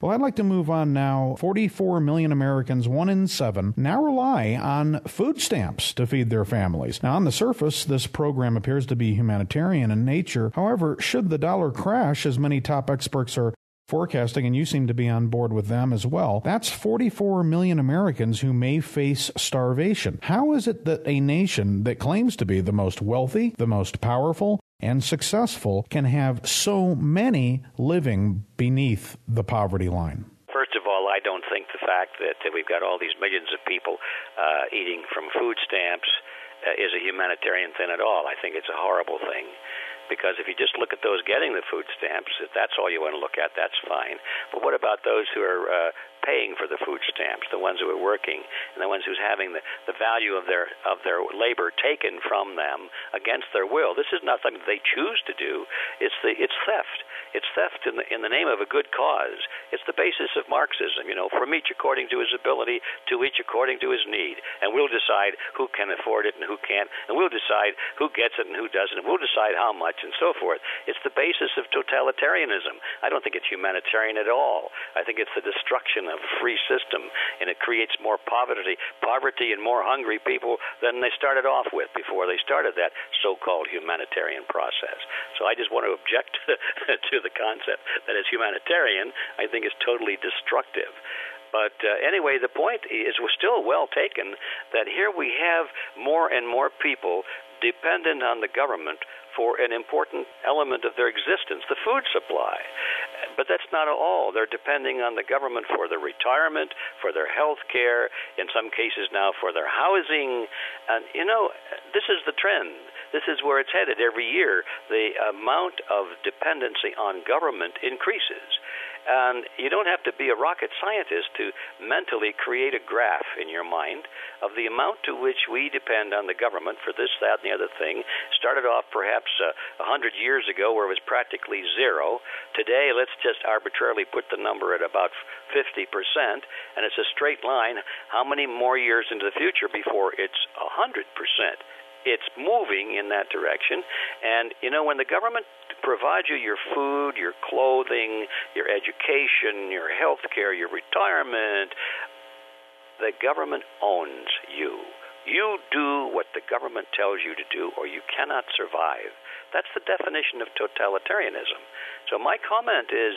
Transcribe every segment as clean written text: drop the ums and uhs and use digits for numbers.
Well, I'd like to move on now. 44 million Americans, 1 in 7, now rely on food stamps to feed their families. Now, on the surface, this program appears to be humanitarian in nature. However, should the dollar crash, as many top experts are forecasting, and you seem to be on board with them as well, that's 44 million Americans who may face starvation. How is it that a nation that claims to be the most wealthy, the most powerful, and successful can have so many living beneath the poverty line? First of all, I don't think the fact that we've got all these millions of people eating from food stamps is a humanitarian thing at all. I think it's a horrible thing. Because if you just look at those getting the food stamps, if that's all you want to look at, that's fine. But what about those who are paying for the food stamps, the ones who are working, and the ones who's having the value of their labor taken from them against their will? This is not something they choose to do. It's theft. It's theft in the name of a good cause. It's the basis of Marxism. From each according to his ability, to each according to his need, and we'll decide who can afford it and who can't, and we'll decide who gets it and who doesn't, and we'll decide how much, and so forth. It's the basis of totalitarianism. I don't think it's humanitarian at all. I think it's the destruction of a free system, and it creates more poverty and more hungry people than they started off with before they started that so-called humanitarian process. So I just want to object to the concept that is humanitarian. I think it's totally destructive. But anyway, the point is we're still well taken that here we have more and more people dependent on the government for an important element of their existence, the food supply. But that's not all. They're depending on the government for their retirement, for their health care, in some cases now for their housing. And, this is the trend. This is where it's headed every year. The amount of dependency on government increases. And you don't have to be a rocket scientist to mentally create a graph in your mind of the amount to which we depend on the government for this, that, and the other thing. Started off perhaps 100 years ago where it was practically zero. Today, let's just arbitrarily put the number at about 50%, and it's a straight line. How many more years into the future before it's 100%? It's moving in that direction. And, when the government provides you your food, your clothing, your education, your health care, your retirement, the government owns you. You do what the government tells you to do, or you cannot survive. That's the definition of totalitarianism. So my comment is,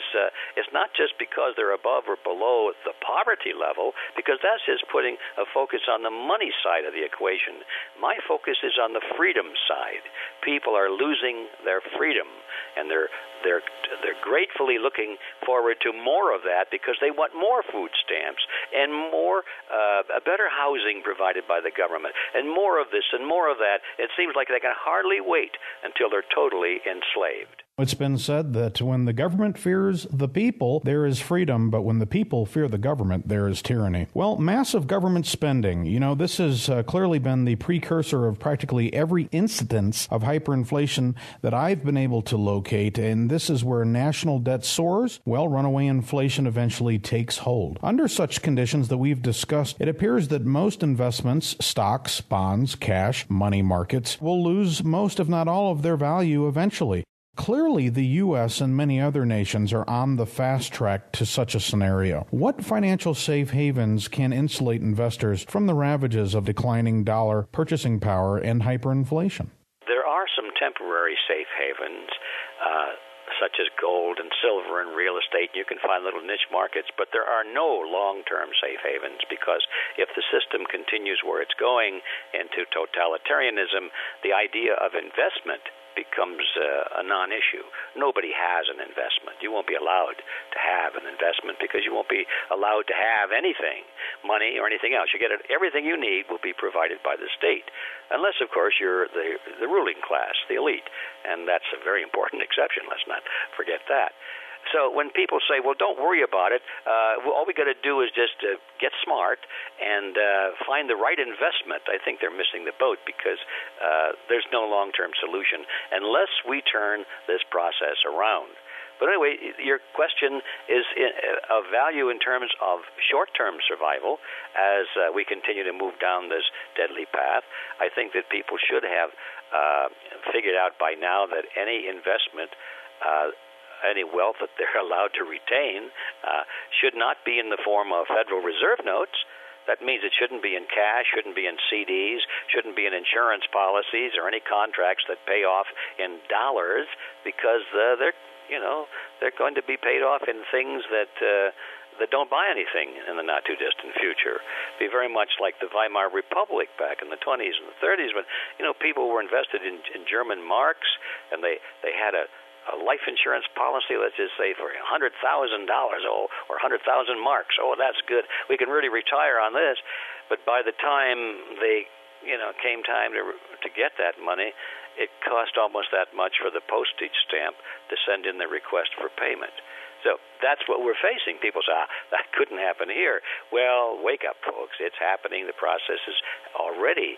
it's not just because they're above or below the poverty level, because that's just putting a focus on the money side of the equation. My focus is on the freedom side. People are losing their freedom, and they're gratefully looking forward to more of that because they want more food stamps and more a better housing provided by the government and more of this and more of that. It seems like they can hardly wait until they're totally enslaved. It's been said that when the government fears the people, there is freedom, but when the people fear the government, there is tyranny. Well, massive government spending. This has clearly been the precursor of practically every instance of hyperinflation that I've been able to locate, and this is where national debt soars. Well, runaway inflation eventually takes hold. Under such conditions that we've discussed, it appears that most investments, stocks, bonds, cash, money markets, will lose most, if not all, of their value eventually. Clearly, the U.S. and many other nations are on the fast track to such a scenario. What financial safe havens can insulate investors from the ravages of declining dollar purchasing power and hyperinflation? There are some temporary safe havens, such as gold and silver and real estate. You can find little niche markets, but there are no long-term safe havens because if the system continues where it's going into totalitarianism, the idea of investment becomes a non-issue. Nobody has an investment. You won't be allowed to have an investment because you won't be allowed to have anything, money or anything else. You get it, everything you need will be provided by the state, unless, of course, you're the ruling class, the elite, and that's a very important exception. Let's not forget that. So when people say, well, don't worry about it, all we got to do is just get smart and find the right investment, I think they're missing the boat because there's no long-term solution unless we turn this process around. But anyway, your question is of value in terms of short-term survival as we continue to move down this deadly path. I think that people should have figured out by now that any investment, any wealth that they're allowed to retain should not be in the form of Federal Reserve notes. That means it shouldn't be in cash, shouldn't be in CDs, shouldn't be in insurance policies or any contracts that pay off in dollars, because they're going to be paid off in things that don't buy anything in the not-too-distant future. Be very much like the Weimar Republic back in the 20s and the 30s when, people were invested in German marks, and they had a life insurance policy, let's just say, for $100,000 or 100,000 marks. Oh, that's good. We can really retire on this. But by the time they, came time to get that money, it cost almost that much for the postage stamp to send in the request for payment. So that's what we're facing. People say, that couldn't happen here. Well, wake up, folks. It's happening. The process is already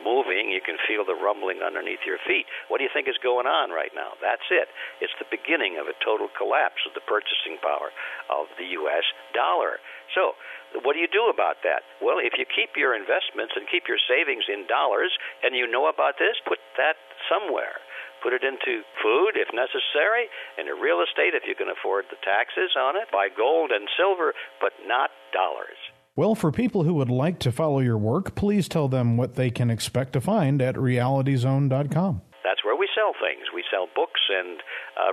moving. You can feel the rumbling underneath your feet. What do you think is going on right now? That's it. It's the beginning of a total collapse of the purchasing power of the U.S. dollar. So what do you do about that? Well, if you keep your investments and keep your savings in dollars, and you know about this, put that somewhere. Put it into food, if necessary, into real estate, if you can afford the taxes on it. Buy gold and silver, but not dollars. Well, for people who would like to follow your work, please tell them what they can expect to find at realityzone.com. That's where we sell things. We sell books and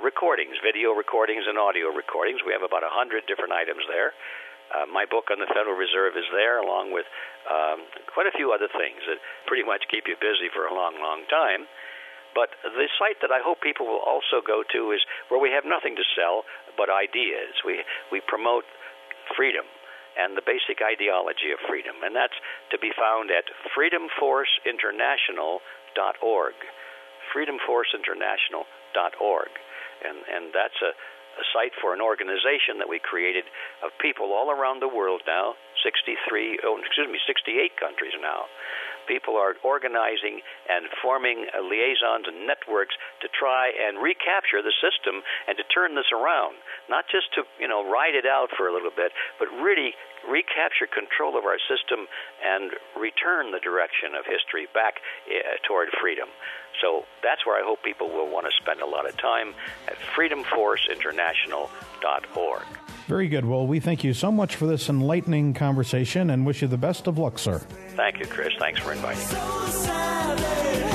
recordings, video recordings and audio recordings. We have about 100 different items there. My book on the Federal Reserve is there, along with quite a few other things that pretty much keep you busy for a long, long time. But the site that I hope people will also go to is where we have nothing to sell but ideas. We promote freedom and the basic ideology of freedom, and that's to be found at freedomforceinternational.org, freedomforceinternational.org. And that's a site for an organization that we created of people all around the world now, 68 countries now. People are organizing and forming liaisons and networks to try and recapture the system and to turn this around. Not just to, ride it out for a little bit, but really recapture control of our system and return the direction of history back toward freedom. So that's where I hope people will want to spend a lot of time, at freedomforceinternational.org. Very good. Well, we thank you so much for this enlightening conversation and wish you the best of luck, sir. Thank you, Chris. Thanks for inviting me.